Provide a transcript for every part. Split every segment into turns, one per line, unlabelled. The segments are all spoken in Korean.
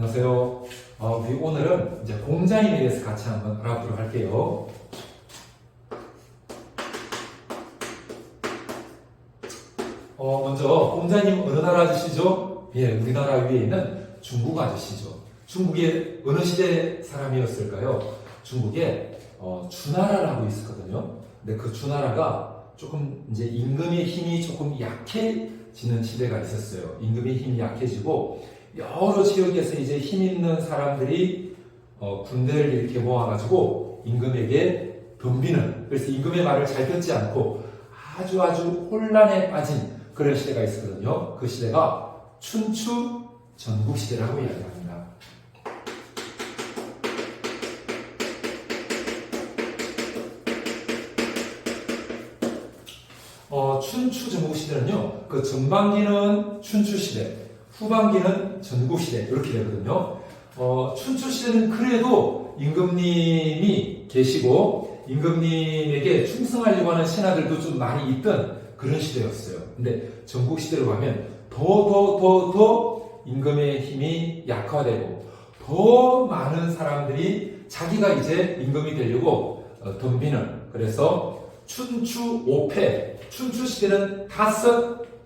안녕하세요. 우리 오늘은 이제 공자님에 대해서 같이 한번 알아보도록 할게요. 먼저 공자님 어느 나라 아저씨죠? 예, 우리나라 위에 있는 중국 아저씨죠. 중국의 어느 시대 사람이었을까요? 중국에 주나라라고 있었거든요. 근데 그 주나라가 조금 이제 임금의 힘이 조금 약해지는 시대가 있었어요. 임금의 힘이 약해지고 여러 지역에서 이제 힘 있는 사람들이 군대를 이렇게 모아가지고 임금에게 덤비는, 그래서 임금의 말을 잘 듣지 않고 아주 혼란에 빠진 그런 시대가 있었거든요. 그 시대가 춘추 전국시대라고 이야기합니다. 춘추 전국시대는요, 그 전반기는 춘추시대, 후반기는 전국시대 이렇게 되거든요. 춘추시대는 그래도 임금님이 계시고 임금님에게 충성하려고 하는 신하들도 좀 많이 있던 그런 시대였어요. 근데 전국시대로 가면 더 임금의 힘이 약화되고 더 많은 사람들이 자기가 이제 임금이 되려고 덤비는, 그래서 춘추 5패, 춘추시대는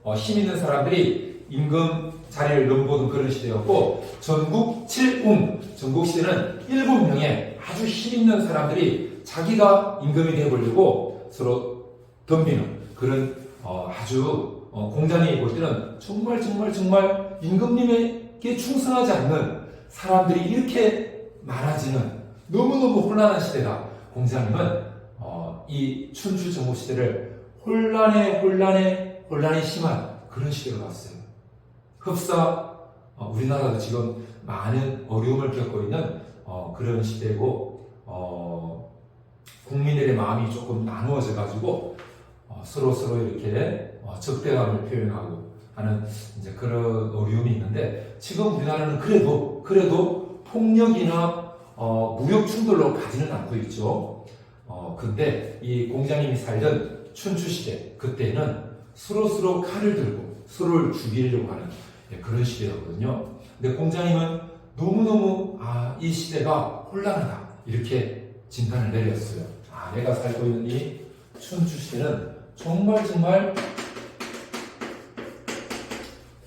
5 힘 있는 사람들이 임금 자리를 넘보는 그런 시대였고, 전국 7웅, 전국시대는 7명의 아주 힘있는 사람들이 자기가 임금이 되어보려고 서로 덤비는 그런 아주 공자님이 볼 때는 정말 임금님에게 충성하지 않는 사람들이 이렇게 많아지는 너무너무 혼란한 시대다. 공자님은 이 춘추 전국시대를 혼란이 심한 그런 시대로 봤어요. 흡사 우리나라도 지금 많은 어려움을 겪고 있는 그런 시대고, 국민들의 마음이 조금 나누어져 가지고 서로 이렇게 적대감을 표현하고 하는 이제 그런 어려움이 있는데, 지금 우리나라는 그래도 폭력이나 무력 충돌로 가지는 않고 있죠. 근데 이 공자님이 살던 춘추 시대, 그때는 서로 칼을 들고 서로를 죽이려고 하는 그런 시대였거든요. 근데 공자님은 너무너무 이 시대가 혼란하다 이렇게 진단을 내렸어요. 내가 살고 있는 이 춘추 시대는 정말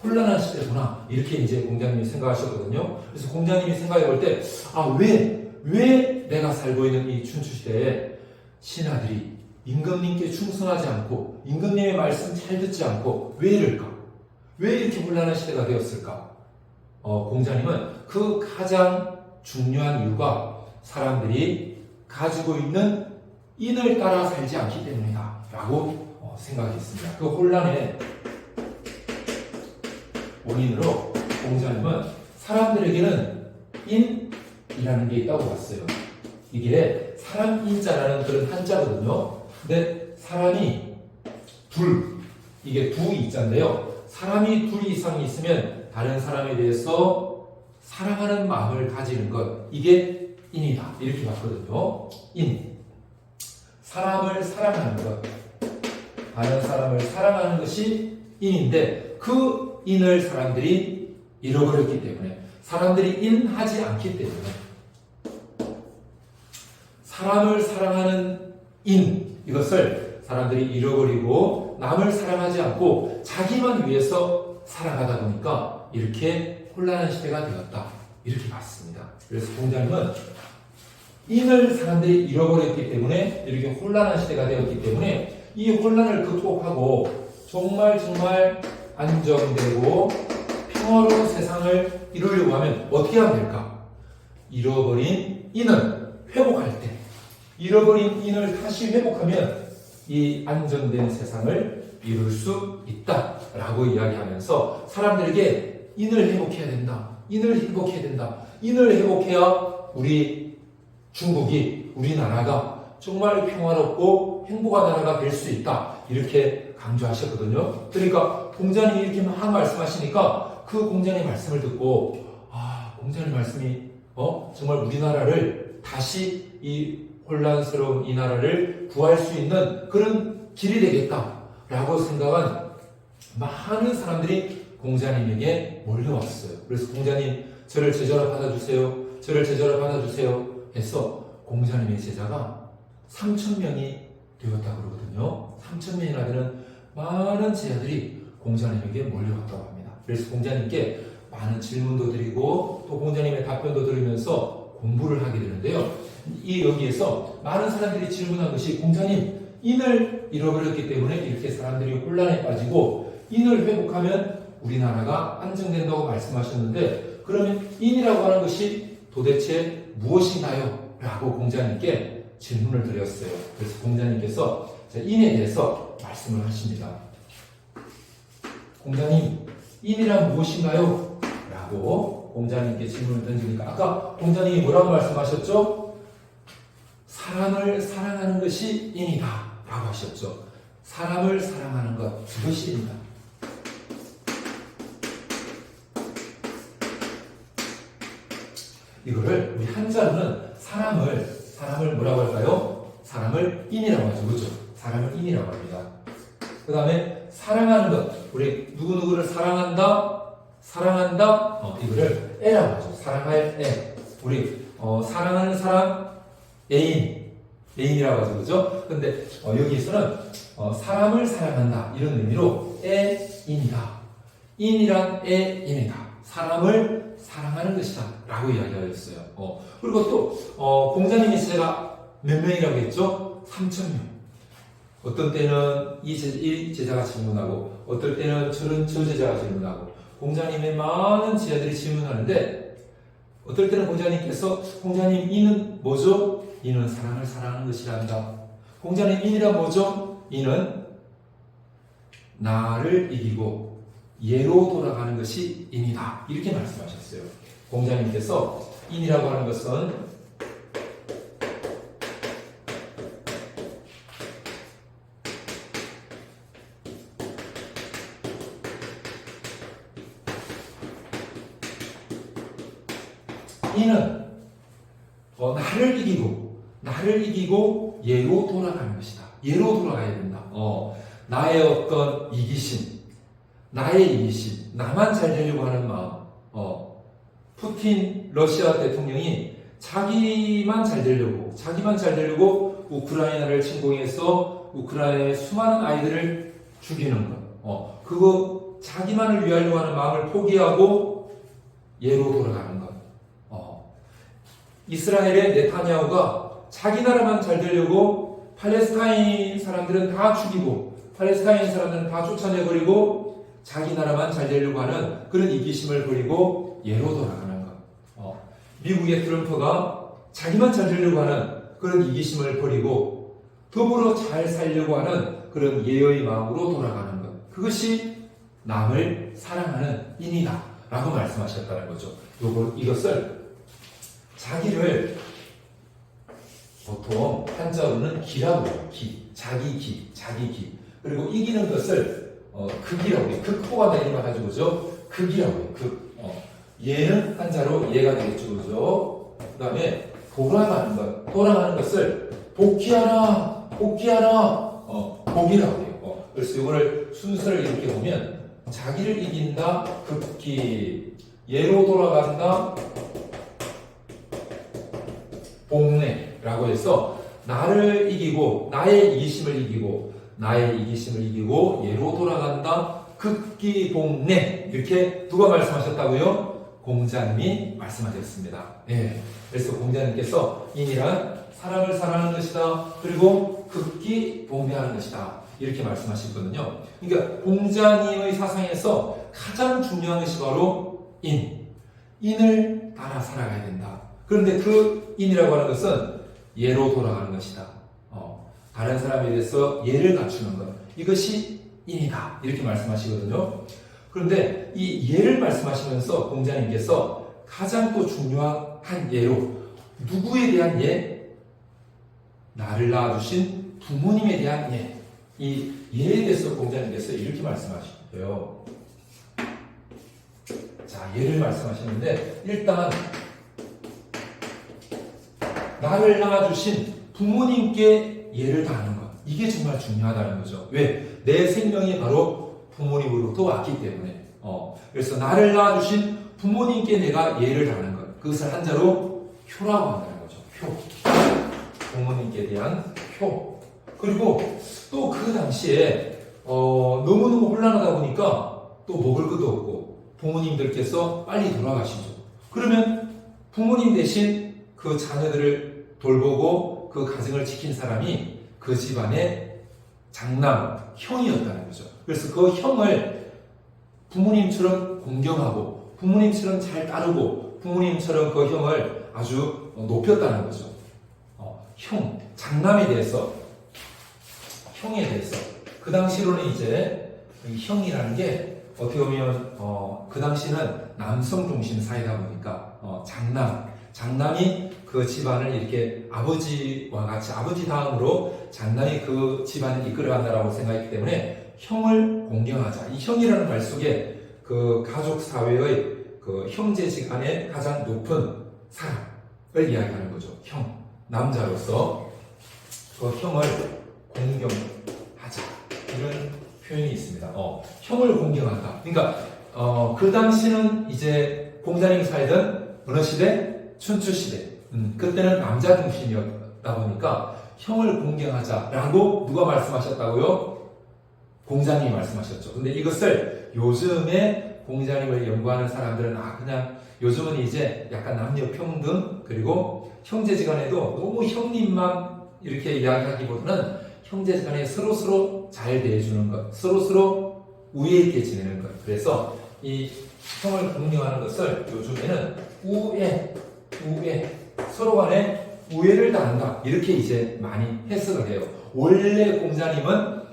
혼란한 시대구나 이렇게 이제 공자님이 생각하셨거든요. 그래서 공자님이 생각해 볼 때 왜 내가 살고 있는 이 춘추 시대에 신하들이 임금님께 충성하지 않고 임금님의 말씀 잘 듣지 않고 왜 이럴까? 왜 이렇게 혼란한 시대가 되었을까? 공자님은 그 가장 중요한 이유가 사람들이 가지고 있는 인을 따라 살지 않기 때문이다 라고 생각했습니다. 그 혼란의 원인으로 공자님은 사람들에게는 인이라는 게 있다고 봤어요. 이게 사람 인자라는 그런 한자거든요. 근데 사람이 이게 두 이자인데요. 사람이 둘 이상이 있으면 다른 사람에 대해서 사랑하는 마음을 가지는 것, 이게 인이다 이렇게 봤거든요. 사람을 사랑하는 것, 다른 사람을 사랑하는 것이 인인데, 그 인을 사람들이 잃어버렸기 때문에, 사람들이 인하지 않기 때문에, 사람을 사랑하는 이것을 사람들이 잃어버리고 남을 사랑하지 않고 자기만 위해서 살아가다 보니까 이렇게 혼란한 시대가 되었다 이렇게 봤습니다. 그래서 공자님은 인을 사람들이 잃어버렸기 때문에 이렇게 혼란한 시대가 되었기 때문에 이 혼란을 극복하고 정말 안정되고 평화로운 세상을 이루려고 하면 어떻게 하면 될까? 잃어버린 인을 회복할 때, 잃어버린 인을 다시 회복하면 이 안정된 세상을 이룰 수 있다라고 이야기하면서 사람들에게 인을 회복해야 된다. 인을 회복해야 우리 중국이, 우리나라가 정말 평화롭고 행복한 나라가 될 수 있다. 이렇게 강조하셨거든요. 그러니까 공자님이 이렇게 막 말씀하시니까 그 공자님의 말씀을 듣고 공자님 말씀이 정말 우리나라를 다시 이 혼란스러운 이 나라를 구할 수 있는 그런 길이 되겠다라고 생각한 많은 사람들이 공자님에게 몰려왔어요. 그래서 공자님 저를 제자로 받아주세요. 저를 제자로 받아주세요. 해서 공자님의 제자가 3,000명이 되었다고 그러거든요. 3,000명이나 되는 많은 제자들이 공자님에게 몰려왔다고 합니다. 그래서 공자님께 많은 질문도 드리고 또 공자님의 답변도 들으면서 공부를 하게 되는데요. 여기에서 많은 사람들이 질문한 것이 공자님, 인을 잃어버렸기 때문에 이렇게 사람들이 혼란에 빠지고 인을 회복하면 우리나라가 안정된다고 말씀하셨는데 그러면 인이라고 하는 것이 도대체 무엇인가요? 라고 공자님께 질문을 드렸어요. 그래서 공자님께서 인에 대해서 말씀을 하십니다. 공자님, 인이란 무엇인가요? 라고 공자님께 질문을 던지니까 아까 공자님이 뭐라고 말씀하셨죠? 사람을 사랑하는 것이 인이다 라고 하셨죠. 사람을 사랑하는 것, 그것이 인이다. 이거를 우리 한자로는 사람을 뭐라고 할까요? 사람을 인이라고 하죠. 그렇죠? 사람을 인이라고 합니다. 그 다음에 사랑하는 것, 우리 누구누구를 사랑한다, 이거를 애라고 하죠. 사랑할 애. 우리 사랑하는 사람, 애인이라고 하죠. 그죠? 근데 여기에서는 사람을 사랑한다 이런 의미로 애인이다. 인이란 애인이다. 사람을 사랑하는 것이다 라고 이야기하였어요. 그리고 또 공자님의 제자가 몇 명이라고 했죠? 3,000명. 어떤 때는 이 제자가 질문하고 어떨 때는 저 제자가 질문하고 공자님의 많은 제자들이 질문하는데 어떨 때는 공자님께서 공자님 이는 뭐죠? 이는 사람을 사랑하는 것이란다. 공자님 인이란 뭐죠? 이는 나를 이기고 예로 돌아가는 것이 인이다. 이렇게 말씀하셨어요. 공자님께서 인이라고 하는 것은 인은 나를 이기고 예로 돌아가는 것이다. 예로 돌아가야 된다. 나의 어떤 이기심, 나만 잘 되려고 하는 마음. 푸틴 러시아 대통령이 자기만 잘 되려고 우크라이나를 침공해서 우크라이나의 수많은 아이들을 죽이는 것. 그거 자기만을 위하려고 하는 마음을 포기하고 예로 돌아가는 것. 이스라엘의 네타냐후가 자기 나라만 잘 되려고 팔레스타인 사람들은 다 죽이고 팔레스타인 사람들은 다 쫓아내버리고 자기 나라만 잘 되려고 하는 그런 이기심을 버리고 예로 돌아가는 것. 미국의 트럼프가 자기만 잘 되려고 하는 그런 이기심을 버리고 더불어 잘 살려고 하는 그런 예의 마음으로 돌아가는 것. 그것이 남을 사랑하는 인이다 라고 말씀하셨다는 거죠. 이것을 자기를 보통 한자로는 기라고 해요. 자기 기. 그리고 이기는 것을 극이라고 해요. 극호가 내리면 가지고 그죠? 극이라고 해요. 얘는 한자로 얘가 되겠죠. 그죠? 그 다음에 돌아가는 것을 복귀하라. 복이라고 해요. 그래서 이거를 순서를 이렇게 보면 자기를 이긴다. 극기. 예로 돌아간다. 복례라고 해서 나를 이기고 나의 이기심을 이기고 예로 돌아간다. 극기복례 이렇게 누가 말씀하셨다고요? 공자님이 말씀하셨습니다. 네. 그래서 공자님께서 인이란 사람을 사랑하는 것이다. 그리고 극기복례하는 것이다. 이렇게 말씀하셨거든요. 그러니까 공자님의 사상에서 가장 중요한 것이 바로 인을 따라 살아가야 된다. 그런데 그 인이라고 하는 것은 예로 돌아가는 것이다. 다른 사람에 대해서 예를 갖추는 것. 이것이 인이다. 이렇게 말씀하시거든요. 그런데 이 예를 말씀하시면서 공자님께서 가장 또 중요한 예로 누구에 대한 예? 나를 낳아주신 부모님에 대한 예. 이 예에 대해서 공자님께서 이렇게 말씀하시고요. 자, 예를 말씀하시는데 일단 나를 낳아주신 부모님께 예를 다하는 것. 이게 정말 중요하다는 거죠. 왜? 내 생명이 바로 부모님으로부터 왔기 때문에. 그래서 나를 낳아주신 부모님께 내가 예를 다하는 것, 그것을 한자로 효라고 한다는 거죠. 효. 부모님께 대한 효. 그리고 또 그 당시에 너무너무 혼란하다 보니까 또 먹을 것도 없고 부모님들께서 빨리 돌아가시죠. 그러면 부모님 대신 그 자녀들을 돌보고 그 가정을 지킨 사람이 그 집안의 장남, 형이었다는 거죠. 그래서 그 형을 부모님처럼 공경하고 부모님처럼 잘 따르고 부모님처럼 그 형을 아주 높였다는 거죠. 형, 장남에 대해서, 형에 대해서. 그 당시로는 이제 이 형이라는 게 어떻게 보면 그 당시는 남성 중심 사회다 보니까 장남이 그 집안을 이렇게 아버지와 같이 아버지 다음으로 장남이 그 집안을 이끌어간다라고 생각했기 때문에 형을 공경하자. 이 형이라는 말 속에 그 가족 사회의 그 형제지간의 가장 높은 사람을 이야기하는 거죠. 형, 남자로서 그 형을 공경하자 이런 표현이 있습니다. 형을 공경한다. 그러니까 그 당시는 이제 공자님이 살던 어느 시대? 춘추 시대. 그때는 남자 중심이었다 보니까 형을 공경하자라고 누가 말씀하셨다고요? 공자님이 말씀하셨죠. 근데 이것을 요즘에 공자님을 연구하는 사람들은 그냥 요즘은 이제 약간 남녀 평등 그리고 형제지간에도 너무 형님만 이렇게 이야기하기보다는 형제지간에 서로서로 잘 대해주는 것, 서로서로 우애 있게 지내는 것. 그래서 이 형을 공경하는 것을 요즘에는 우애, 서로 간에 우애를 다한다. 이렇게 이제 많이 해석을 해요. 원래 공자님은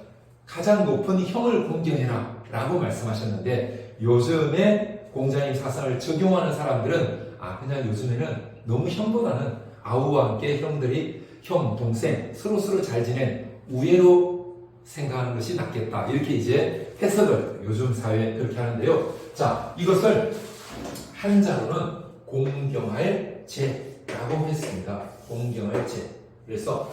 가장 높은 형을 공경해라 라고 말씀하셨는데 요즘에 공자님 사상을 적용하는 사람들은 그냥 요즘에는 너무 형보다는 아우와 함께 형들이 형, 동생 서로서로 잘 지낸 우애로 생각하는 것이 낫겠다. 이렇게 이제 해석을 요즘 사회에 그렇게 하는데요. 자, 이것을 한자로는 공경할 제라고 했습니다. 공경할 제. 그래서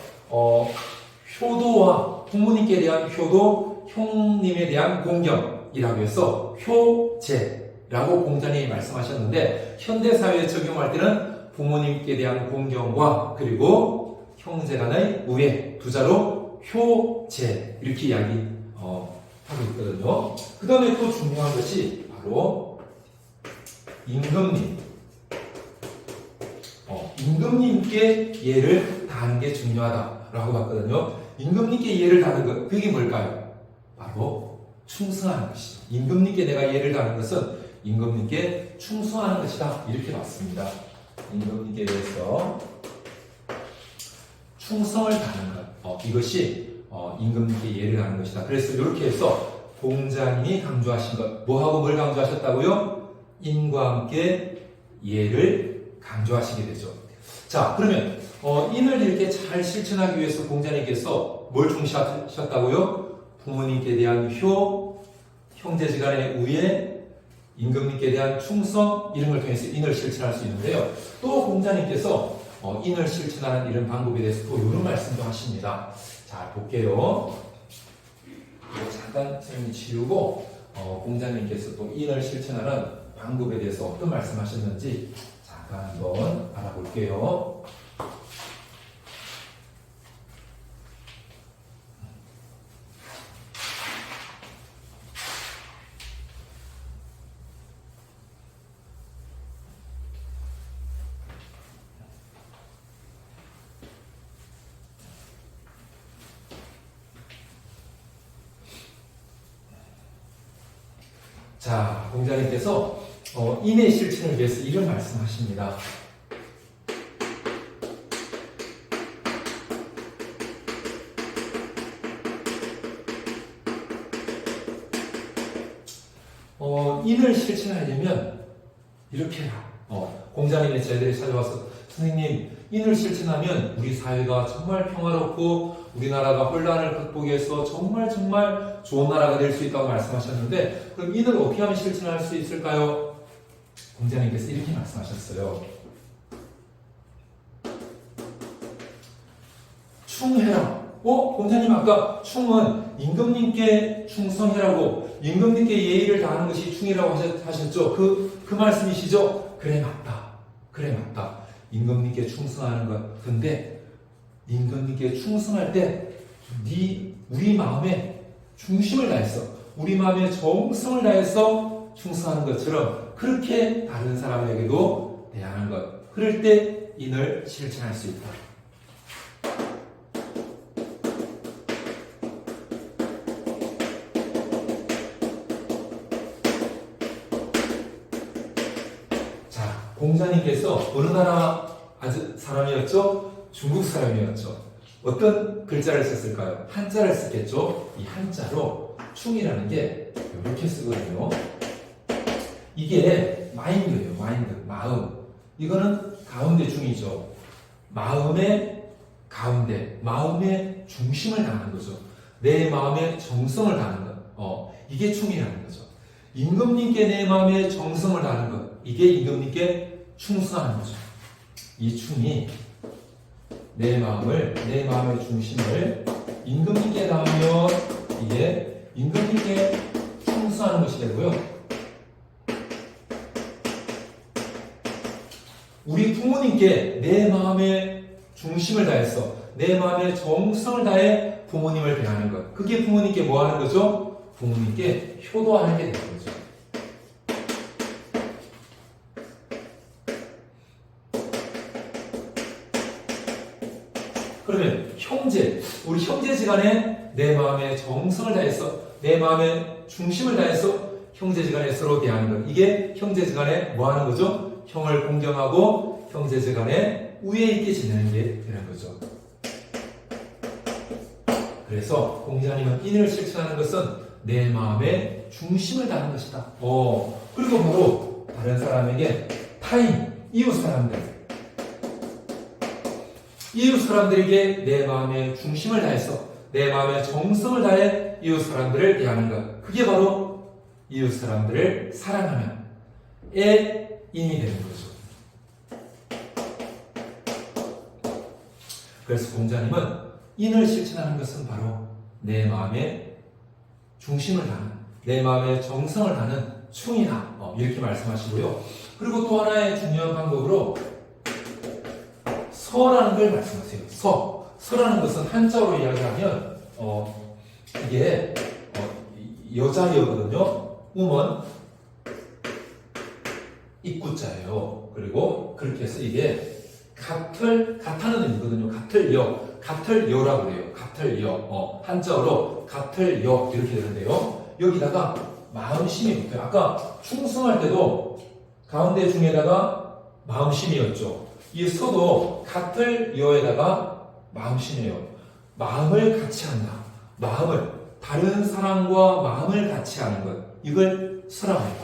효도와 부모님께 대한 효도, 형님에 대한 공경이라고 해서 효제라고 공자님이 말씀하셨는데 현대 사회에 적용할 때는 부모님께 대한 공경과 그리고 형제간의 우애 두 자로 효제 이렇게 이야기하고 있거든요. 그 다음에 또 중요한 것이 바로 임금님. 임금님께 예를 다하는 게 중요하다라고 봤거든요. 임금님께 예를 다하는 것, 그게 뭘까요? 바로 충성하는 것이죠. 임금님께 내가 예를 다하는 것은 임금님께 충성하는 것이다. 이렇게 봤습니다. 임금님께 대해서 충성을 다하는 것. 이것이 임금님께 예를 다하는 것이다. 그래서 이렇게 해서 공자님이 강조하신 것, 뭐하고 뭘 강조하셨다고요? 인과 함께 예를 강조하시게 되죠. 자, 그러면 인을 이렇게 잘 실천하기 위해서 공자님께서 뭘 중시하셨다고요? 부모님께 대한 효, 형제지간의 우애, 임금님께 대한 충성 이런 걸 통해서 인을 실천할 수 있는데요. 또 공자님께서 인을 실천하는 이런 방법에 대해서 또 이런 말씀도 하십니다. 자, 볼게요. 잠깐 선생님이 지우고 공자님께서 또 인을 실천하는 방법에 대해서 어떤 말씀하셨는지 잠깐 한번 알아볼게요. 자, 공자님께서 인의 실천을 위해서 이런 말씀하십니다. 인을 실천하려면 이렇게 해라. 공자님이 저희들이 찾아와서 선생님, 인을 실천하면 우리 사회가 정말 평화롭고 우리나라가 혼란을 극복해서 정말 좋은 나라가 될 수 있다고 말씀하셨는데 그럼 인을 어떻게 하면 실천할 수 있을까요? 공자님께서 이렇게 말씀하셨어요. 충해라. 공자님 아까 충은 임금님께 충성해라고 임금님께 예의를 다하는 것이 충이라고 하셨죠. 그 그 말씀이시죠? 그래 맞다. 그래 맞다. 임금님께 충성하는 것. 근데 임금님께 충성할 때 우리 마음에 중심을 다해서 우리 마음에 정성을 다해서 충성하는 것처럼 그렇게 다른 사람에게도 대하는 것. 그럴 때 인을 실천할 수 있다. 자, 공자님께서 어느 나라 사람이었죠? 중국 사람이었죠. 어떤 글자를 썼을까요? 한자를 썼겠죠? 이 한자로 충이라는 게 이렇게 쓰거든요. 이게 마인드예요. 마인드, 마음. 이거는 가운데 중이죠. 마음의 가운데, 마음의 중심을 다하는 거죠. 내 마음의 정성을 다하는 것. 이게 충이라는 거죠. 임금님께 내 마음의 정성을 다하는 것. 이게 임금님께 충성하는 거죠. 이 충이 내 마음의 중심을 임금님께 다하면 이게 임금님께 충성하는 것이 되고요. 우리 부모님께 내 마음의 중심을 다해서 내 마음의 정성을 다해 부모님을 대하는 것. 그게 부모님께 뭐 하는 거죠? 부모님께 효도하는 게 되는 거죠. 그러면 우리 형제지간에 내 마음의 정성을 다해서 내 마음의 중심을 다해서 형제지간에 서로 대하는 것. 이게 형제지간에 뭐 하는 거죠? 형을 공경하고 형제지간에 우애 있게 지내는 게 되는 거죠. 그래서 공자님은 인을 실천하는 것은 내 마음의 중심을 다하는 것이다. 그리고 바로 다른 사람에게 타인, 이웃 사람들에게 내 마음의 중심을 다해서 내 마음의 정성을 다해 이웃 사람들을 대하는 것. 그게 바로 이웃 사람들을 사랑하면의 인이 되는 거죠. 그래서 공자님은 인을 실천하는 것은 바로 내 마음의 중심을 다하는, 내 마음의 정성을 다하는 충이다. 이렇게 말씀하시고요. 그리고 또 하나의 중요한 방법으로 서라는 걸 말씀하세요. 서라는 것은 한자로 이야기하면 이게 여자여거든요. 음은 입구자예요. 그리고 그렇게 해서 이게 같다는 의미거든요. 같을여라고 그래요. 같을여. 한자어로 같을여 이렇게 되는데요. 여기다가 마음심이 붙어요. 아까 충성할 때도 가운데 중에다가 마음심이었죠. 이 서도 같을여에다가 마음심이에요. 마음을 같이 한다. 다른 사람과 마음을 같이 하는 것. 이걸 서라고 해요.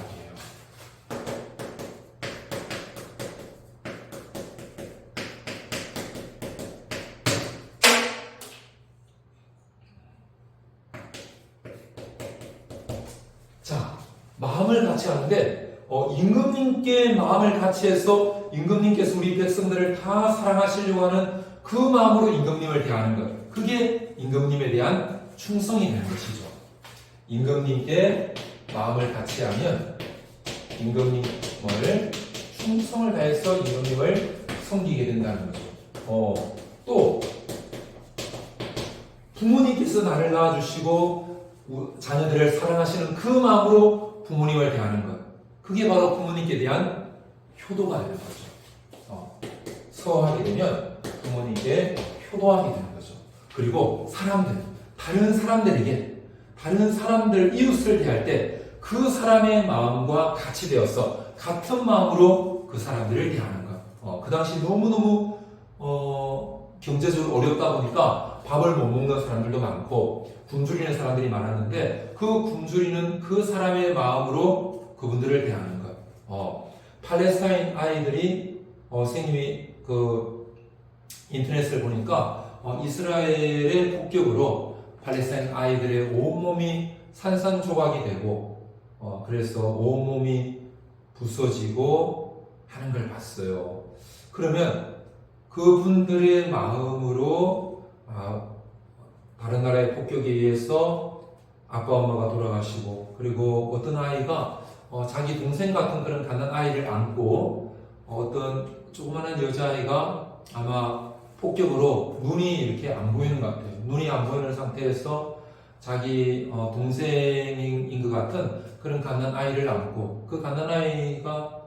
자, 마음을 같이 하는데 임금님께 마음을 같이 해서 임금님께서 우리 백성들을 다 사랑하시려고 하는 그 마음으로 임금님을 대하는 것. 그게 임금님에 대한 충성이 되는 것이죠. 임금님께 마음을 같이 하면 임금님을 충성을 다해서 임금님을 섬기게 된다는 거죠. 또 부모님께서 나를 낳아주시고 자녀들을 사랑하시는 그 마음으로 부모님을 대하는 것. 그게 바로 부모님께 대한 효도가 되는 거죠. 서하게 되면 부모님께 효도하게 되는 거죠. 그리고 다른 사람들, 이웃을 대할 때 그 사람의 마음과 같이 되어서 같은 마음으로 그 사람들을 대하는 것. 그 당시 너무너무 경제적으로 어렵다 보니까 밥을 못 먹는 사람들도 많고 굶주리는 사람들이 많았는데 그 굶주리는 그 사람의 마음으로 그분들을 대하는 것. 팔레스타인 아이들이 선생님이 인터넷을 보니까 이스라엘의 폭격으로 팔레스타인 아이들의 온몸이 산산조각이 되고 그래서 온몸이 부서지고 하는 걸 봤어요. 그러면 그분들의 마음으로 다른 나라의 폭격에 의해서 아빠 엄마가 돌아가시고 그리고 어떤 아이가 자기 동생 같은 그런 갓난 아이를 안고 어떤 조그마한 여자아이가 아마 폭격으로 눈이 이렇게 안 보이는 것 같아요. 눈이 안 보이는 상태에서 자기 동생인 것 같은 그런 갓난 아이를 안고 그 갓난 아이가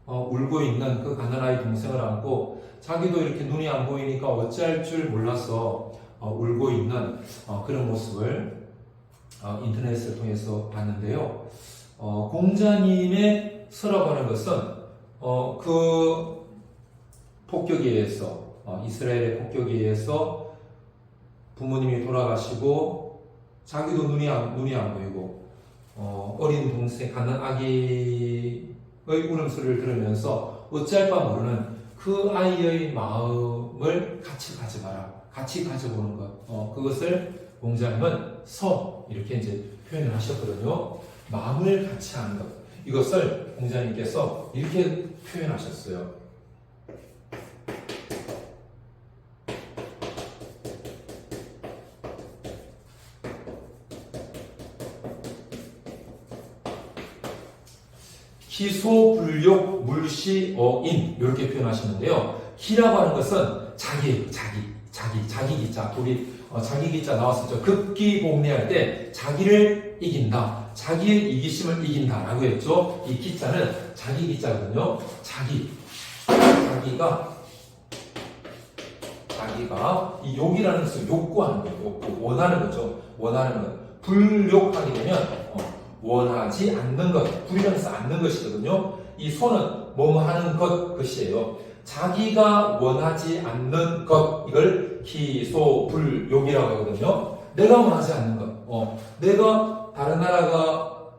울고 있는 그 갓난 아이 동생을 안고 자기도 이렇게 눈이 안 보이니까 어찌할 줄 몰라서 울고 있는 그런 모습을 인터넷을 통해서 봤는데요. 공자님의 서라고 것은 그 폭격에 의해서 이스라엘의 폭격에 의해서 부모님이 돌아가시고 자기도 눈이 안 보이고 어린 동생 갓난 아기의 울음소리를 들으면서 어찌할 바 모르는 그 아이의 마음을 같이 가져가라, 같이 가져보는 것. 그것을 공자님은 이렇게 이제 표현을 하셨거든요. 마음을 같이 하는 것. 이것을 공자님께서 이렇게 표현하셨어요. 기소불욕 물시어인 이렇게 표현하시는데요. 기라고 하는 것은 자기 기자. 우리 자기 기자 나왔었죠. 극기복례할 때 자기를 이긴다. 자기의 이기심을 이긴다라고 했죠. 이 기자는 자기 기자거든요. 자기가 이 욕이라는 것을 욕구하는 거예요. 욕구, 원하는 거죠. 원하는 것. 불욕하게 되면 원하지 않는 것, 불이라서 않는 것이거든요. 이 소는 뭐뭐 하는 것이에요. 자기가 원하지 않는 것, 이걸 기소불욕이라고 하거든요. 내가 원하지 않는 것. 내가 다른 나라가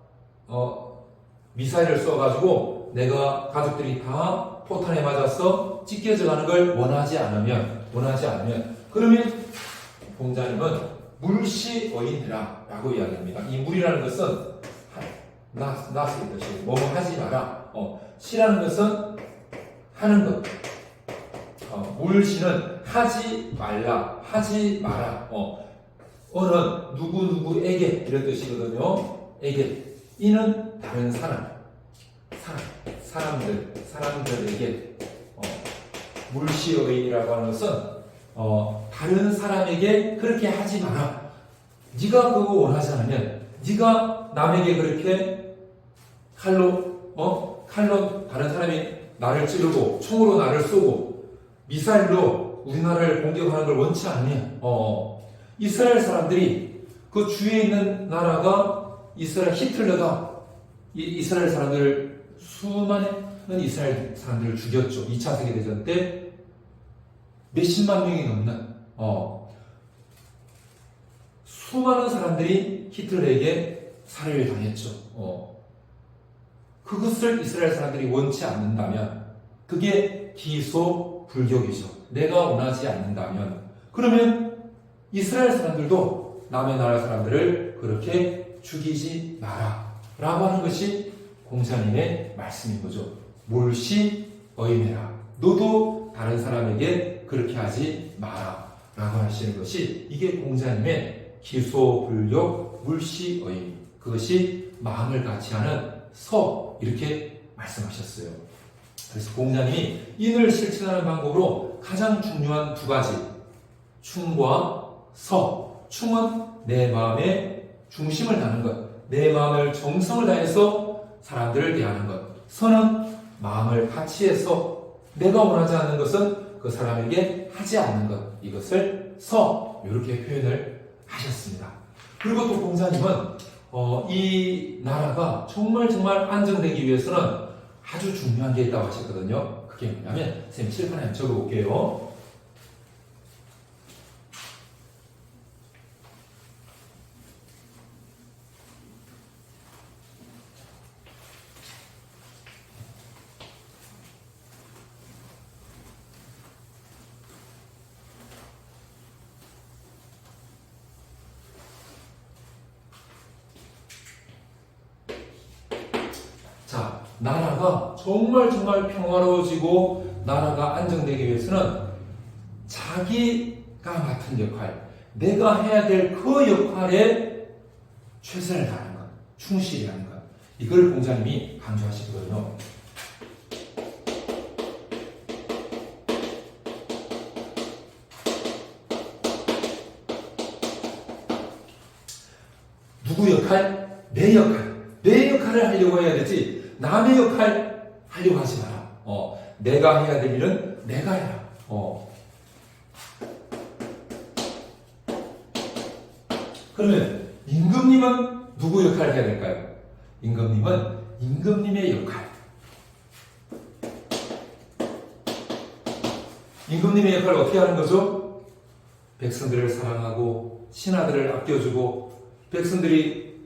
미사일을 쏘아가지고 내가 가족들이 다 포탄에 맞아서 찢겨져 가는 걸 원하지 않으면 그러면 공자님은 물시어인해라 라고 이야기합니다. 이 물이라는 것은 낫을 뜻이에요. 뭐뭐 하지 마라. 시라는 것은 하는 것. 물시는 하지 말라, 하지 마라. 어는 누구누구에게 이런 뜻이거든요. 에게. 이는 다른 사람들에게. 물시어인이라고 하는 것은 다른 사람에게 그렇게 하지 마라. 네가 그거 원하지 않으면, 네가 남에게 그렇게 칼로 다른 사람이 나를 찌르고 총으로 나를 쏘고 미사일로 우리나라를 공격하는 걸 원치 않으면 이스라엘 사람들이 그 주위에 있는 나라가 히틀러가 이스라엘 사람들 수많은 이스라엘 사람들을 죽였죠. 2차 세계대전 때 몇십만 명이 넘는 수많은 사람들이 히틀러에게 살해를 당했죠. 그것을 이스라엘 사람들이 원치 않는다면 그게 기소불격이죠. 내가 원하지 않는다면 그러면 이스라엘 사람들도 남의 나라 사람들을 그렇게 죽이지 마라 라고 하는 것이 공자님의 말씀인 거죠. 물시어인해라. 너도 다른 사람에게 그렇게 하지 마라 라고 하시는 것이 이게 공자님의 기소불격 물시어인, 그것이 마음을 같이 하는 이렇게 말씀하셨어요. 그래서 공자님이 인을 실천하는 방법으로 가장 중요한 두 가지, 충과 서. 충은 내 마음의 중심을 다하는 것, 내 마음을 정성을 다해서 사람들을 대하는 것. 서는 마음을 같이 해서 내가 원하지 않는 것은 그 사람에게 하지 않는 것, 이것을 이렇게 표현을 하셨습니다. 그리고 또 공자님은 이 나라가 정말 안정되기 위해서는 아주 중요한 게 있다고 하셨거든요. 그게 뭐냐면, 선생님 칠판에 한번 적어볼게요. 자, 나라가 정말 평화로워지고 나라가 안정되기 위해서는 자기가 맡은 역할, 내가 해야 될 그 역할에 최선을 다하는 것, 충실히 하는 것, 이걸 공자님이 강조하시거든요. 누구 역할? 내 역할. 내 역할을 하려고 해야 되지 남의 역할 하려고 하지 마라. 내가 해야 될 일은 내가 해라. 그러면 임금님은 누구 역할을 해야 될까요? 임금님은 임금님의 역할. 임금님의 역할을 어떻게 하는 거죠? 백성들을 사랑하고 신하들을 아껴주고 백성들이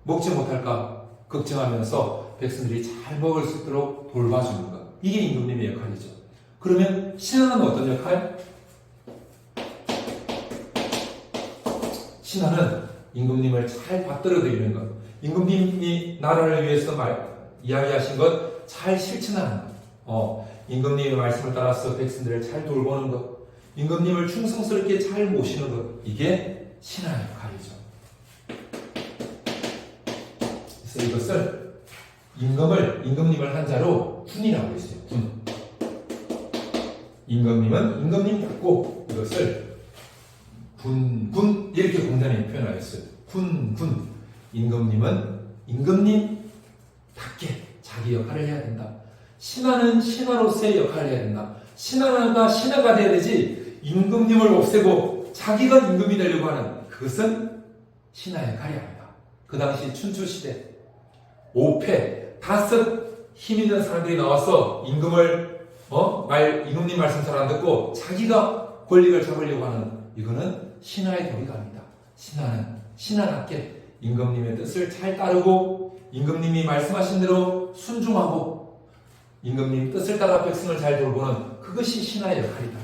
먹지 못할까 걱정하면서 백성들이 잘 먹을 수 있도록 돌봐주는 것. 이게 임금님의 역할이죠. 그러면 신하는 어떤 역할? 신하는 임금님을 잘 받들어 드리는 것. 임금님이 나라를 위해서 이야기하신 것 잘 실천하는 것. 임금님의 말씀을 따라서 백성들을 잘 돌보는 것. 임금님을 충성스럽게 잘 모시는 것. 이게 신하의 역할이죠. 그래서 이것을 임금님을 한자로 군이라고 했어요. 군. 임금님은 임금님답고 이것을 군 이렇게 공자님이 표현하였어요. 군. 임금님은 임금님답게 자기 역할을 해야 된다. 신하는 신하로서의 역할을 해야 된다. 신하가 돼야 되지 임금님을 없애고 자기가 임금이 되려고 하는 그것은 신하의 역할이 아니다. 그 당시 춘추시대 5패 5 힘 있는 사람들이 나와서 임금님 말씀 잘 안 듣고 자기가 권력을 잡으려고 하는 이거는 신하의 도리가 아니다. 신하는 신하답게 임금님의 뜻을 잘 따르고 임금님이 말씀하신 대로 순종하고 임금님 뜻을 따라 백성을 잘 돌보는 그것이 신하의 역할이다.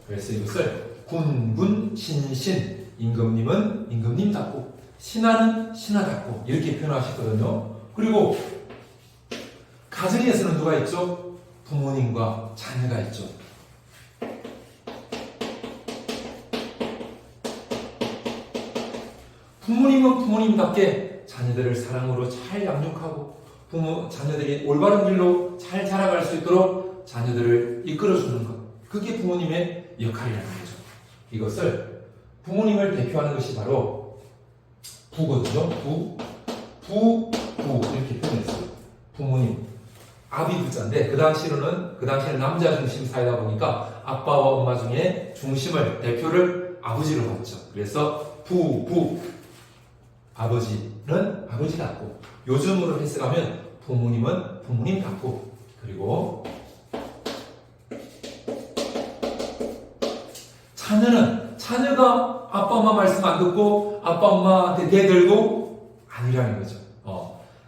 그래서 이것을 군, 신신, 임금님은 임금님답고 신하는 신하답고 이렇게 표현하셨거든요. 그리고 가정에서는 누가 있죠? 부모님과 자녀가 있죠. 부모님은 부모님답게 자녀들을 사랑으로 잘 양육하고 자녀들이 올바른 길로 잘 자라갈 수 있도록 자녀들을 이끌어주는 것. 그게 부모님의 역할이라는 거죠. 이것을 부모님을 대표하는 것이 바로 부거든요. 부 이렇게 표현했어요. 부모님. 아비 부자인데 그 당시에는 남자 중심 사회다 보니까 아빠와 엄마 중에 대표를 아버지로 봤죠. 그래서 아버지는 아버지답고 요즘으로 해석하면 부모님은 부모님답고 그리고 자녀가 아빠 엄마 말씀 안 듣고 아빠 엄마한테 대들고 아니라는 거죠.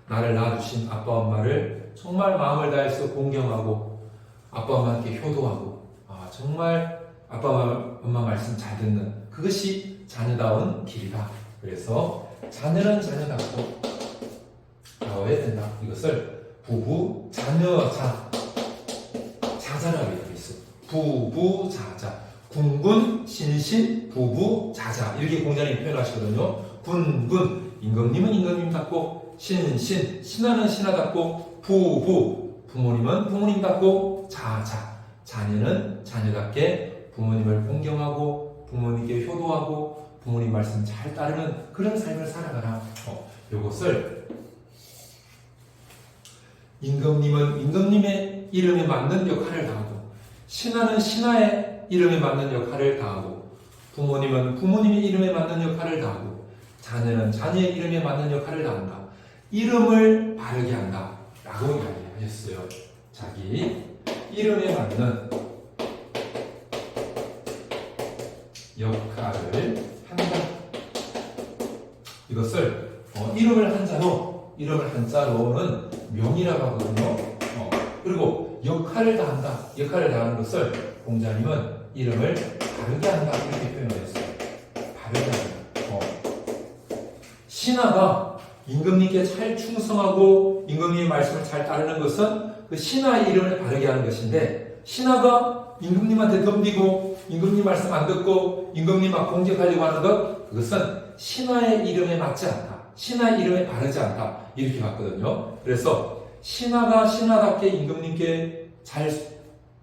나를 낳아주신 아빠 엄마를 정말 마음을 다해서 공경하고 아빠 엄마한테 효도하고 정말 아빠 엄마 말씀 잘 듣는 그것이 자녀다운 길이다. 그래서 자녀는 자녀답고 나와야 된다. 이것을 부부 자자라고 되어 있어요. 부부 자자. 군군 신신 부부 자자 이렇게 공자님이 표현하시거든요. 군군 임금님은 임금님답고 신하는 신하답고 부모님은 부모님답고 자녀는 자녀답게 부모님을 공경하고 부모님께 효도하고 부모님 말씀 잘 따르는 그런 삶을 살아가라. 이것을 임금님은 임금님의 이름에 맞는 역할을 다하고 신하는 신하의 이름에 맞는 역할을 다하고 부모님은 부모님의 이름에 맞는 역할을 다하고 자녀는 자녀의 이름에 맞는 역할을 다한다. 이름을 바르게 한다 라고 이야기하셨어요. 자기 이름에 맞는 역할을 한다. 이것을 이름을 한자로는 명이라고 하거든요. 그리고 역할을 다한다. 역할을 다하는 것을 공자님은 이름을 바르게 한다 이렇게 표현했어요. 바르게 한다. 신하가 임금님께 잘 충성하고 임금님의 말씀을 잘 따르는 것은 그 신하의 이름을 바르게 하는 것인데 신하가 임금님한테 덤비고 임금님 말씀 안 듣고 임금님 막 공격하려고 하는 것 그것은 신하의 이름에 맞지 않다. 신하의 이름에 바르지 않다. 이렇게 봤거든요. 그래서 신하가 신하답게 임금님께 잘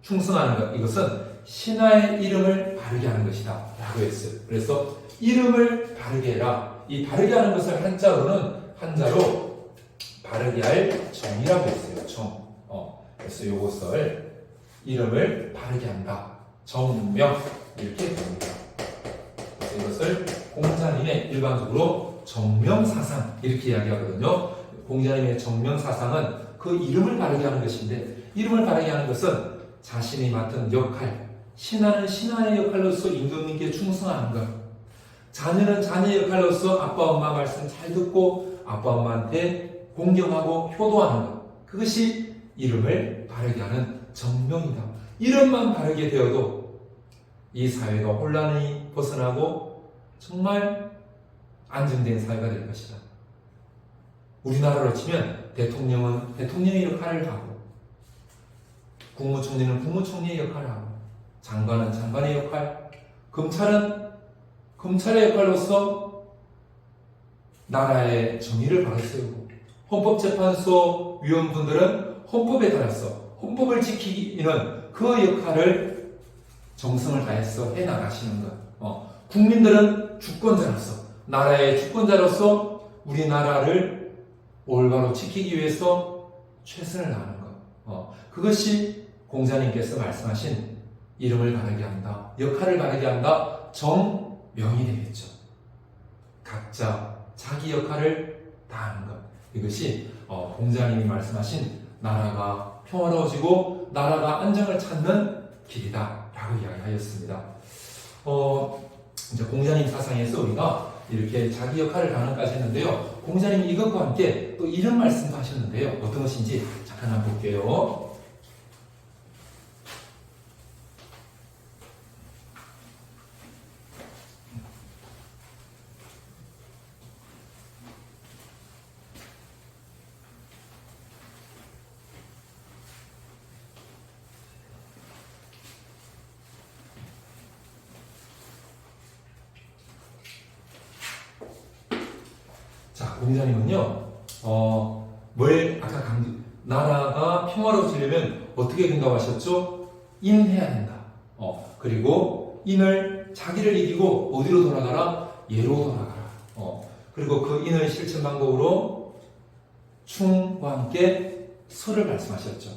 충성하는 것, 이것은 신하의 이름을 바르게 하는 것이다 라고 했어요. 그래서 이름을 바르게 해라. 이 바르게 하는 것을 한자로 바르게 할 정이라고 했어요. 정. 그래서 이것을 이름을 바르게 한다. 정명 이렇게 됩니다. 그래서 이것을 공자님의 일반적으로 정명사상 이렇게 이야기하거든요. 공자님의 정명사상은 그 이름을 바르게 하는 것인데, 이름을 바르게 하는 것은 자신이 맡은 역할, 신하는 신하의 역할로서 임금님께 충성하는 것, 자녀는 자녀의 역할로서 아빠 엄마 말씀 잘 듣고 아빠 엄마한테 공경하고 효도하는 것, 그것이 이름을 바르게 하는 정명이다. 이름만 바르게 되어도 이 사회가 혼란이 벗어나고 정말 안정된 사회가 될 것이다. 우리나라로 치면 대통령은 대통령의 역할을 하고, 국무총리는 국무총리의 역할을 하고, 장관은 장관의 역할, 검찰은 검찰의 역할로서 나라의 정의를 바로 세우고, 헌법재판소 위원분들은 헌법에 따라서 헌법을 지키기 위한 그 역할을 정성을 다해서 해나가시는 것. 국민들은 주권자로서, 나라의 주권자로서 우리나라를 올바로 지키기 위해서 최선을 다하는 것. 그것이 공자님께서 말씀하신 이름을 바르게 한다, 역할을 바르게 한다, 정명이 되겠죠. 각자 자기 역할을 다하는 것. 이것이 공자님이 말씀하신 나라가 평화로워지고 나라가 안정을 찾는 길이다 라고 이야기하였습니다. 이제 공자님 사상에서 우리가 이렇게 자기 역할을 다하는까지 했는데요. 공자님이 이것과 함께 또 이런 말씀도 하셨는데요. 어떤 것인지 잠깐 한번 볼게요. 자, 공자님은요, 나라가 평화로워지려면 어떻게 된다고 하셨죠? 인해야 된다. 그리고 인을 자기를 이기고 어디로 돌아가라? 예로 돌아가라. 그리고 그 인을 실천 방법으로 충과 함께 설을 말씀하셨죠.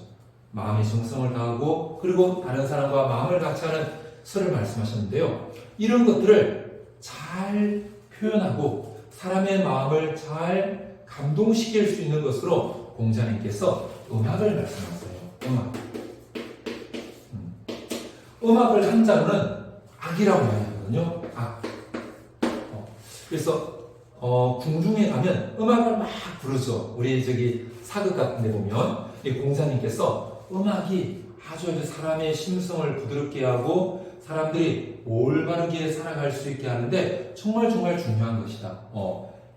마음의 정성을 다하고, 그리고 다른 사람과 마음을 같이 하는 설을 말씀하셨는데요. 이런 것들을 잘 표현하고 사람의 마음을 잘 감동시킬 수 있는 것으로 공자님께서 음악을 말씀하세요. 음악을 한자로는 악이라고 이야기하거든요. 악. 그래서 궁중에 가면 음악을 막 부르죠. 우리 사극 같은 데 보면 이 공자님께서 음악이 아주 사람의 심성을 부드럽게 하고 사람들이 올바르게 살아갈 수 있게 하는데 정말 중요한 것이다.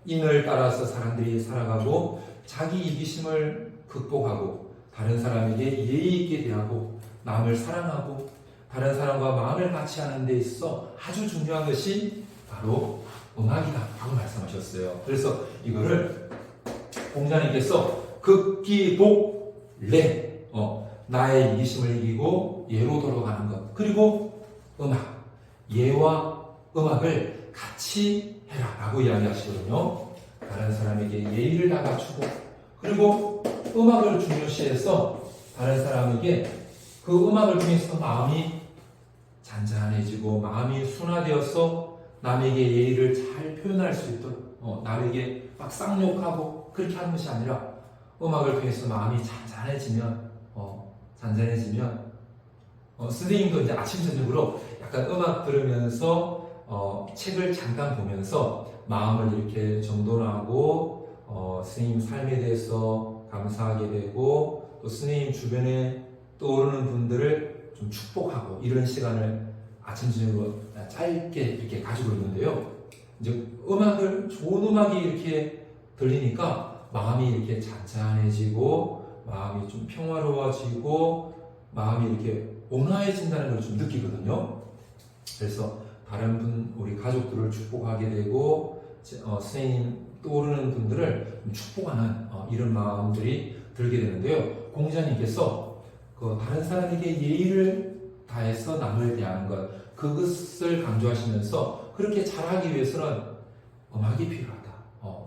인을 따라서 사람들이 살아가고 자기 이기심을 극복하고 다른 사람에게 예의 있게 대하고 남을 사랑하고 다른 사람과 마음을 같이 하는 데 있어 아주 중요한 것이 바로 음악이다 라고 말씀하셨어요. 그래서 이거를 공자님께서 극기복례, 나의 이기심을 이기고 예로 돌아가는 것, 그리고 음악, 예와 음악을 같이 해라 라고 이야기하시거든요. 다른 사람에게 예의를 다 갖추고, 그리고 음악을 중요시해서 다른 사람에게 그 음악을 통해서 마음이 잔잔해지고 마음이 순화되어서 남에게 예의를 잘 표현할 수 있도록, 남에게 막 쌍욕하고 그렇게 하는 것이 아니라 음악을 통해서 마음이 잔잔해지면 선생님도 이제 아침 저녁으로 약간 음악 들으면서 책을 잠깐 보면서 마음을 이렇게 정돈하고 선생님 삶에 대해서 감사하게 되고 또 선생님 주변에 떠오르는 분들을 좀 축복하고 이런 시간을 아침 저녁으로 짧게 이렇게 가지고 있는데요. 이제 좋은 음악이 이렇게 들리니까 마음이 이렇게 잔잔해지고 마음이 좀 평화로워지고 마음이 이렇게 온화해진다는 걸 좀 느끼거든요. 그래서 다른 우리 가족들을 축복하게 되고 선생님 떠오르는 분들을 축복하는 이런 마음들이 들게 되는데요. 공자님께서 다른 사람에게 예의를 다해서 남을 대하는 것, 그것을 강조하시면서 그렇게 잘하기 위해서는 음악이 필요하다.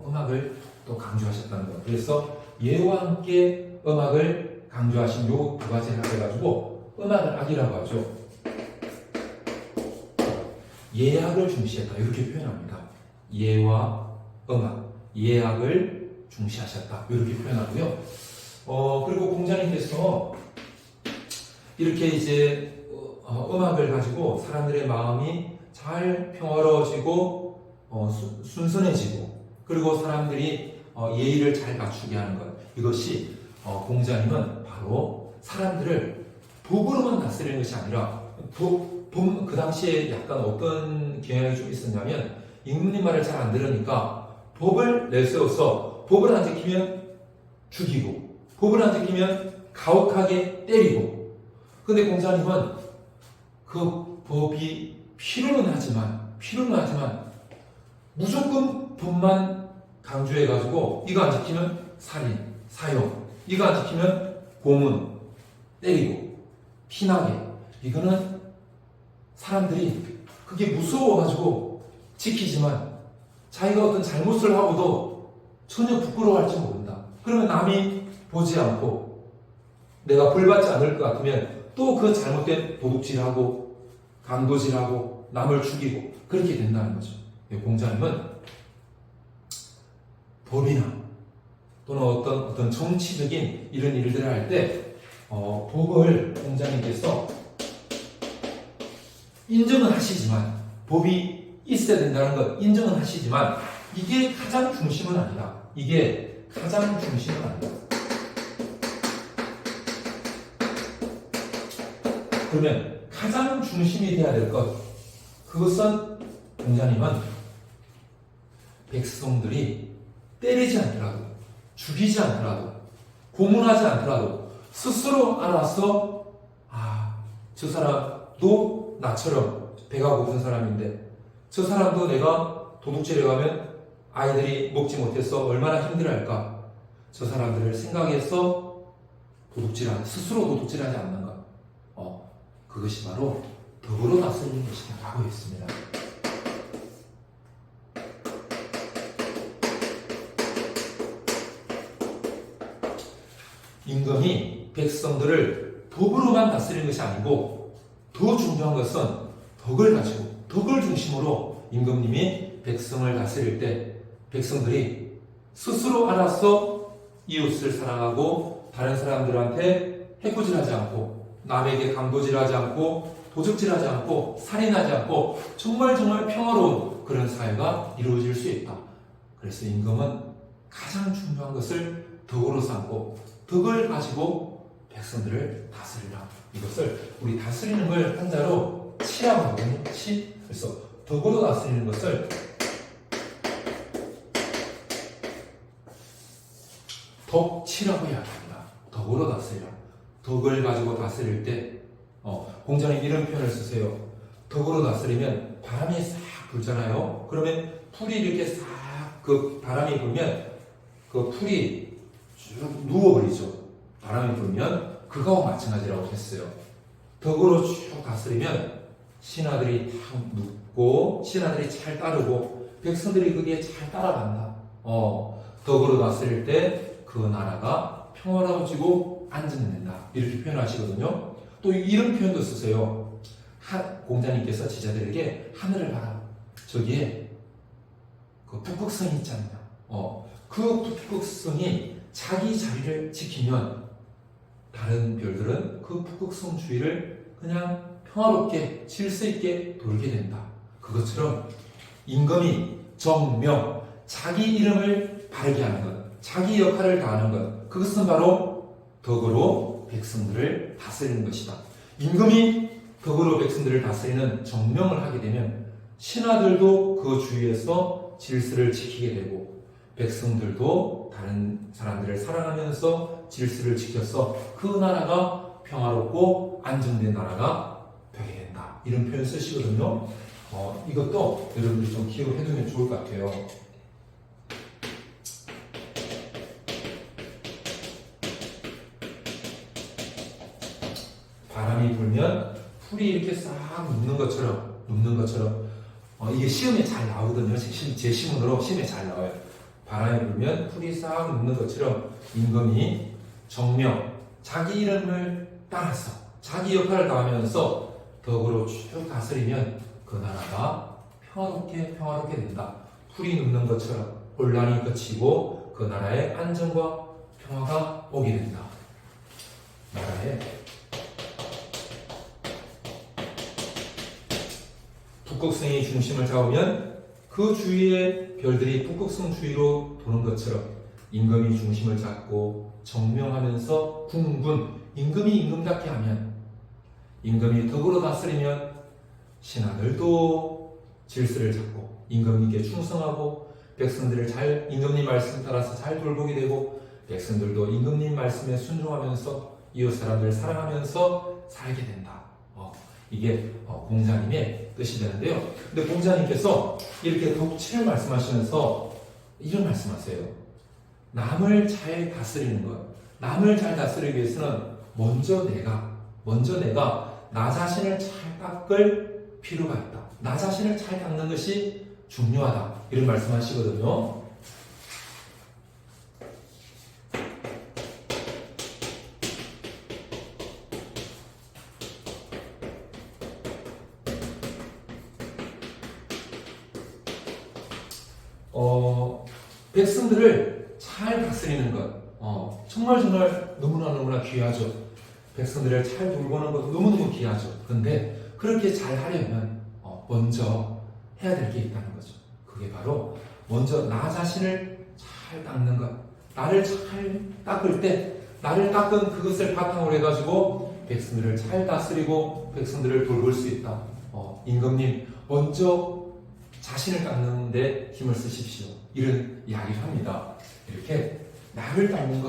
음악을 또 강조하셨다는 것. 그래서 예와 함께 음악을 강조하신 요 두 가지를 해가지고 음악을 악이라고 하죠. 예악을 중시했다. 이렇게 표현합니다. 예와 음악, 예악을 중시하셨다. 이렇게 표현하고요. 그리고 공자님께서 이렇게 이제 음악을 가지고 사람들의 마음이 잘 평화로워지고 순선해지고 그리고 사람들이 예의를 잘 갖추게 하는 것, 이것이 공자님은 바로 사람들을 법으로만 다스리는 것이 아니라 그 당시에 약간 어떤 경향이 좀 있었냐면 임금님 말을 잘 안 들으니까 법을 내세워서 법을 안 지키면 죽이고 법을 안 지키면 가혹하게 때리고, 근데 공자님은 그 법이 필요는 하지만 무조건 법만 강조해가지고 이거 안 지키면 살인, 사형, 이거 안 지키면 고문, 때리고 피나게, 이거는 사람들이 그게 무서워가지고 지키지만 자기가 어떤 잘못을 하고도 전혀 부끄러워할지 모른다. 그러면 남이 보지 않고 내가 벌받지 않을 것 같으면 또 그 잘못된 도둑질하고 강도질하고 남을 죽이고 그렇게 된다는 거죠. 공자님은 법이나 또는 어떤 정치적인 이런 일들을 할 때 법을 공자님께서 인정은 하시지만, 법이 있어야 된다는 것 인정은 하시지만 이게 가장 중심은 아니다. 이게 가장 중심은 아니다. 그러면 가장 중심이 되어야 될 것, 그것은 공자님은 백성들이 때리지 않더라도, 죽이지 않더라도, 고문하지 않더라도 스스로 알아서 저 사람도 나처럼 배가 고픈 사람인데 저 사람도 내가 도둑질에 가면 아이들이 먹지 못해서 얼마나 힘들어할까, 저 사람들을 생각해서 스스로 도둑질하지 않는가, 그것이 바로 덕으로 다스리는 것이다 라고 했습니다. 임금이 백성들을 법으로만 다스리는 것이 아니고 더 중요한 것은 덕을 가지고, 덕을 중심으로 임금님이 백성을 다스릴 때 백성들이 스스로 알아서 이웃을 사랑하고 다른 사람들한테 해코지하지 않고 남에게 강도질하지 않고 도적질하지 않고 살인하지 않고 정말 평화로운 그런 사회가 이루어질 수 있다. 그래서 임금은 가장 중요한 것을 덕으로 삼고 덕을 가지고 백성들을 다스리라. 이것을 우리 다스리는 걸 한자로 치라고 하거든요. 치. 그래서 덕으로 다스리는 것을 덕치라고 이야기합니다. 덕으로 다스리라. 덕을 가지고 다스릴 때 공자님 이런 표현을 쓰세요. 덕으로 다스리면 바람이 싹 불잖아요. 그러면 풀이 이렇게 싹 그 바람이 불면 그 풀이 쭉 누워버리죠. 바람이 불면 그거와 마찬가지라고 했어요. 덕으로 쭉 다스리면 신하들이 다 눕고 신하들이 잘 따르고 백성들이 그게 잘 따라간다. 덕으로 다스릴 때 그 나라가 평화로워지고 안정된다. 이렇게 표현하시거든요. 또 이런 표현도 쓰세요. 공자님께서 제자들에게 하늘을 봐라. 저기에 그 북극성이 있지 않냐. 그 북극성이 자기 자리를 지키면 다른 별들은 그 북극성 주위를 그냥 평화롭게 질서 있게 돌게 된다. 그것처럼 임금이 정명, 자기 이름을 바르게 하는 것, 자기 역할을 다하는 것, 그것은 바로 덕으로 백성들을 다스리는 것이다. 임금이 덕으로 백성들을 다스리는 정명을 하게 되면 신하들도 그 주위에서 질서를 지키게 되고 백성들도 다른 사람들을 사랑하면서 질서를 지켜서 그 나라가 평화롭고 안정된 나라가 되게 된다. 이런 표현 쓰시거든요. 이것도 여러분들이 좀 기억을 해두면 좋을 것 같아요. 바람이 불면 풀이 이렇게 싹 눕는 것처럼 이게 시험에 잘 나오거든요. 제 시문으로 시험에 잘 나와요. 바람이 불면 풀이 싹 눕는 것처럼 임금이 정명, 자기 이름을 따라서 자기 역할을 다하면서 덕으로 쭉 다스리면 그 나라가 평화롭게 된다. 풀이 눕는 것처럼 혼란이 그치고 그 나라에 안정과 평화가 오게 된다. 나라에 북극성이 중심을 잡으면 그 주위의 별들이 북극성 주위로 도는 것처럼 임금이 중심을 잡고 정명하면서 궁군, 임금이 임금답게 하면, 임금이 덕으로 다스리면 신하들도 질서를 잡고 임금님께 충성하고 백성들을 잘 임금님 말씀 따라서 잘 돌보게 되고 백성들도 임금님 말씀에 순종하면서 이웃 사람들 사랑하면서 살게 된다. 이게 공자님의 뜻이 되는데요. 근데 공자님께서 이렇게 덕치를 말씀하시면서 이런 말씀하세요. 남을 잘 다스리는 것, 남을 잘 다스리기 위해서는 먼저 내가 나 자신을 잘 닦을 필요가 있다. 나 자신을 잘 닦는 것이 중요하다. 이런 말씀하시거든요. 백성들을 잘 다스리는 것, 정말 너무나 귀하죠. 백성들을 잘 돌보는 것도 너무너무 귀하죠. 근데 그렇게 잘 하려면 먼저 해야 될 게 있다는 거죠. 그게 바로 먼저 나 자신을 잘 닦는 것. 나를 잘 닦을 때 나를 닦은 그것을 바탕으로 해가지고 백성들을 잘 다스리고 백성들을 돌볼 수 있다. 임금님 먼저 자신을 닦는 데 힘을 쓰십시오. 이런 이야기를 합니다. 이렇게 나를 닦는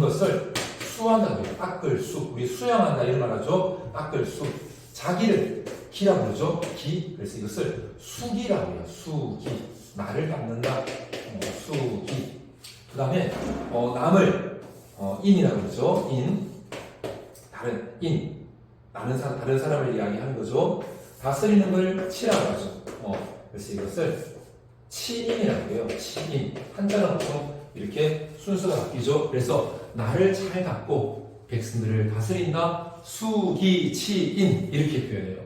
것을 수한다고요. 닦을 수. 우리 수양한다 이런 말 하죠. 닦을 수. 자기를 기라고 그러죠. 기. 그래서 이것을 수기라고 해요. 수기. 나를 닦는다. 수기. 그 다음에 남을 인이라고 그러죠. 인. 다른 사람을 이야기하는 거죠. 다스리는 걸 치라고 하죠. 그래서 이것을 치인이라고 해요. 치인. 한자는 보통 이렇게 순서가 바뀌죠. 그래서 나를 잘 닦고 백성들을 다스린다. 수기, 치인. 이렇게 표현해요.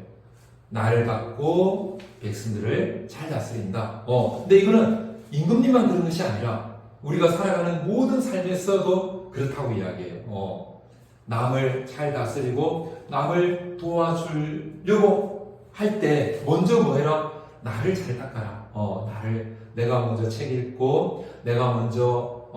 나를 닦고 백성들을 잘 다스린다. 근데 이거는 임금님만 그런 것이 아니라 우리가 살아가는 모든 삶에서도 그렇다고 이야기해요. 남을 잘 다스리고 남을 도와주려고 할 때 먼저 뭐 해라? 나를 잘 닦아라. 내가 먼저 책 읽고 내가 먼저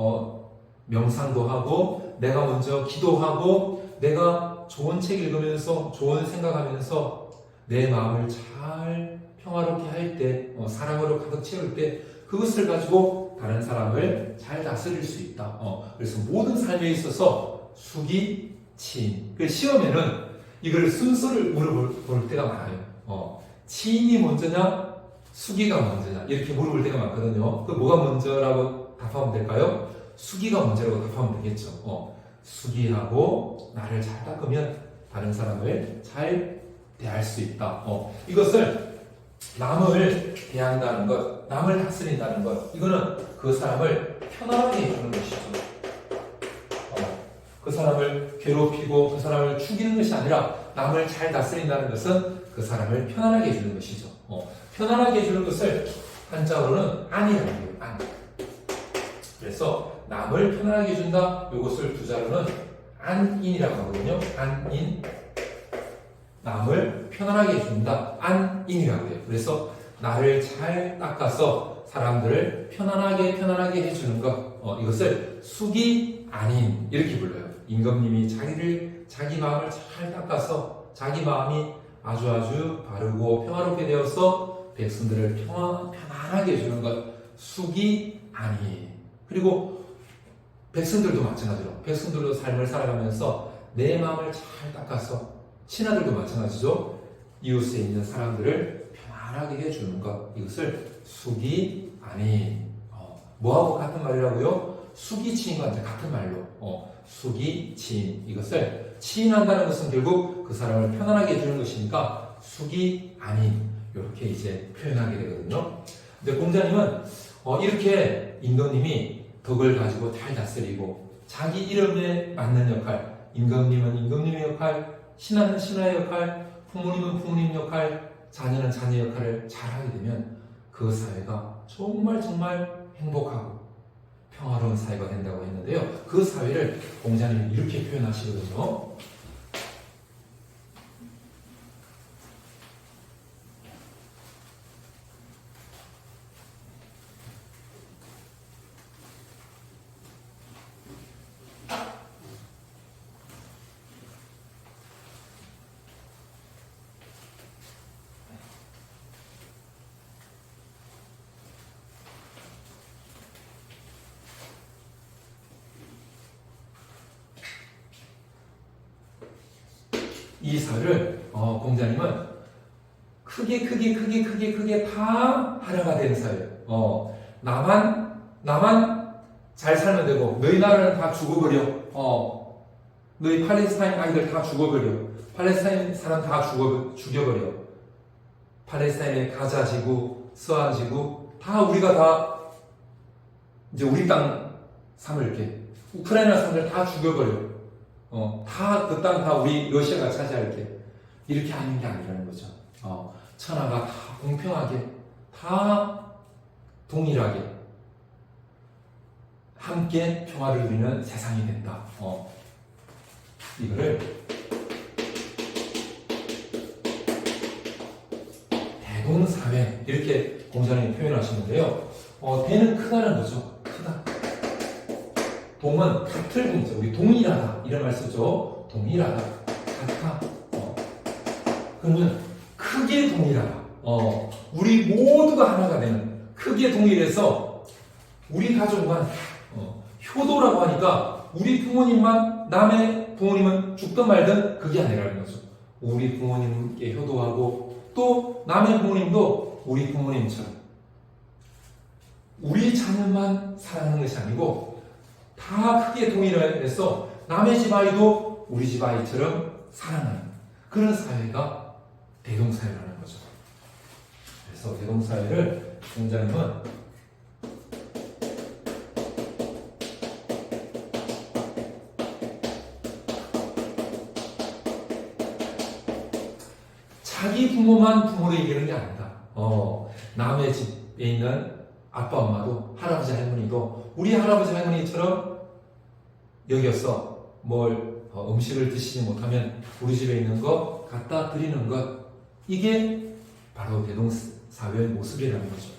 명상도 하고 내가 먼저 기도하고 내가 좋은 책 읽으면서 좋은 생각하면서 내 마음을 잘 평화롭게 할 때 사랑으로 가득 채울 때 그것을 가지고 다른 사람을 잘 다스릴 수 있다. 그래서 모든 삶에 있어서 수기, 치인. 그 시험에는 이걸 순서를 물어볼 때가 많아요. 치인이 먼저냐, 수기가 먼저냐 이렇게 물어볼 때가 많거든요. 그 뭐가 먼저라고 답하면 될까요? 수기가 먼저라고 답하면 되겠죠. 수기하고 나를 잘 닦으면 다른 사람을 잘 대할 수 있다. 이것을 남을 대한다는 것, 남을 다스린다는 것, 이거는 그 사람을 편안하게 해주는 것이죠. 그 사람을 괴롭히고 그 사람을 죽이는 것이 아니라 남을 잘 다스린다는 것은 그 사람을 편안하게 해주는 것이죠. 편안하게 해주는 것을 한자어로는 안이라고 해요. 안. 그래서 남을 편안하게 해준다. 이것을 두자로는 안인이라고 하거든요. 안인. 남을 편안하게 해준다. 안인이라고 해요. 그래서 나를 잘 닦아서 사람들을 편안하게 해주는 것. 이것을 수기 안인 이렇게 불러요. 임금님이 자기 마음을 잘 닦아서 자기 마음이 아주 바르고 평화롭게 되어서 백성들을 편안하게 해주는 것. 수기 안인. 그리고 백성들도 마찬가지로 백성들도 삶을 살아가면서 내 마음을 잘 닦아서 신하들도 마찬가지죠. 이웃에 있는 사람들을 편안하게 해주는 것. 이것을 수기 안인. 뭐하고 같은 말이라고요? 수기 치인과 같은 말로 수기 치인, 이것을 치인한다는 것은 결국 그 사람을 편안하게 해주는 것이니까 수기 아닌 이렇게 이제 표현하게 되거든요. 근데 공자님은 이렇게 임금님이 덕을 가지고 잘 다스리고 자기 이름에 맞는 역할, 임금님은 임금님의 역할, 신하는 신하의 역할, 부모님은 부모님 역할, 자녀는 자녀 역할을 잘 하게 되면 그 사회가 정말 행복하고 평화로운 사회가 된다고 했는데요. 그 사회를 공자님이 이렇게 표현하시거든요. 이 사회를 공자님은 크게 다 하나가 된 사회. 나만 잘 살면 되고 너희 나라는 다 죽어버려. 너희 팔레스타인 아이들 다 죽어버려. 팔레스타인 사람 다 죽여버려. 팔레스타인의 가자 지구, 서한 지구 다 우리가 다 이제 우리 땅 삼을게. 우크라이나 사람들 다 죽여버려. 다 그 땅 다 우리 러시아가 차지할게. 이렇게 하는 게 아니라는 거죠. 천하가 다 공평하게, 다 동일하게 함께 평화를 누리는 세상이 된다. 이거를 대동사회 이렇게 공자님이 표현하시는데요. 대는 크다는 거죠. 크다. 동은 같을 동이죠. 우리 동일하다 이런 말 쓰죠. 동일하다, 같다. 그러면 크게 동일하다. 우리 모두가 하나가 되는 크게 동일해서 우리 가족만 효도라고 하니까 우리 부모님만 남의 부모님은 죽든 말든 그게 아니라는 거죠. 우리 부모님께 효도하고 또 남의 부모님도 우리 부모님처럼 우리 자녀만 사랑하는 것이 아니고 다 크게 동일해서 남의 집 아이도 우리 집 아이처럼 사랑하는 그런 사회가 대동사회라는 거죠. 그래서 대동사회를 공자님은 자기 부모만 부모를 이기는 게 아니다. 남의 집에 있는 아빠 엄마도 할아버지 할머니도 우리 할아버지 할머니처럼 여기서 음식을 드시지 못하면 우리 집에 있는 거 갖다 드리는 것, 이게 바로 대동사회의 모습이라는 거죠.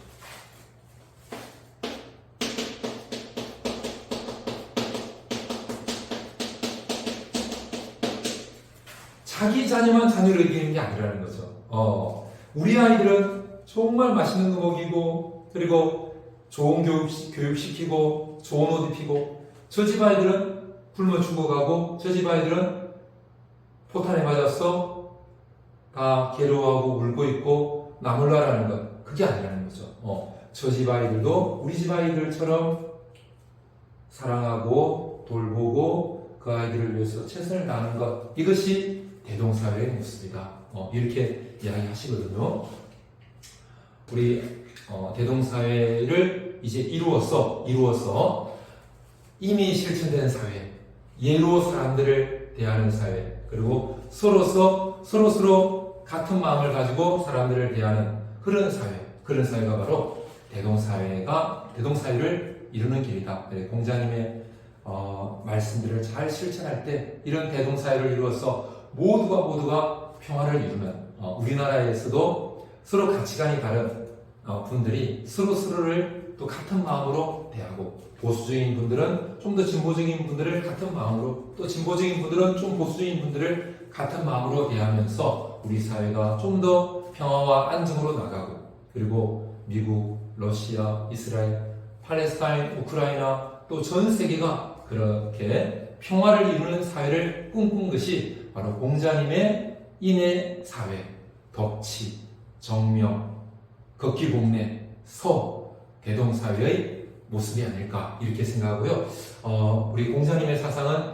자기 자녀만 자녀를 이기는 게 아니라는 거죠. 우리 아이들은 정말 맛있는 거 먹이고 그리고 좋은 교육시키고 좋은 옷 입히고 저 집 아이들은 굶어 죽어가고 저 집 아이들은 포탄에 맞아서 다 괴로워하고 울고 있고 나몰라라는 것, 그게 아니라는 거죠. 저 집 아이들도 우리 집 아이들처럼 사랑하고 돌보고 그 아이들을 위해서 최선을 다하는 것, 이것이 대동사회의 모습이다. 이렇게 이야기하시거든요. 우리 대동사회를 이제 이루어서 이미 실천된 사회, 예로 사람들을 대하는 사회, 그리고 서로 같은 마음을 가지고 사람들을 대하는 그런 사회가 바로 대동사회를 이루는 길이다. 공자님의 말씀들을 잘 실천할 때 이런 대동사회를 이루어서 모두가 평화를 이루는, 우리나라에서도 서로 가치관이 다른 분들이 서로를 또 같은 마음으로 대하고, 보수적인 분들은 좀 더 진보적인 분들을 같은 마음으로, 또 진보적인 분들은 좀 보수적인 분들을 같은 마음으로 대하면서 우리 사회가 좀 더 평화와 안정으로 나가고, 그리고 미국, 러시아, 이스라엘, 팔레스타인, 우크라이나 또 전 세계가 그렇게 평화를 이루는 사회를 꿈꾼 것이 바로 공자님의 인해 사회, 덕치, 정명, 걷기복례, 서, 대동사회의 모습이 아닐까 이렇게 생각하고요. 우리 공자님의 사상은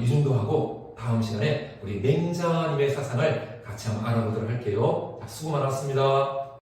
이 정도 하고 다음 시간에 우리 맹자님의 사상을 같이 한번 알아보도록 할게요. 수고 많았습니다.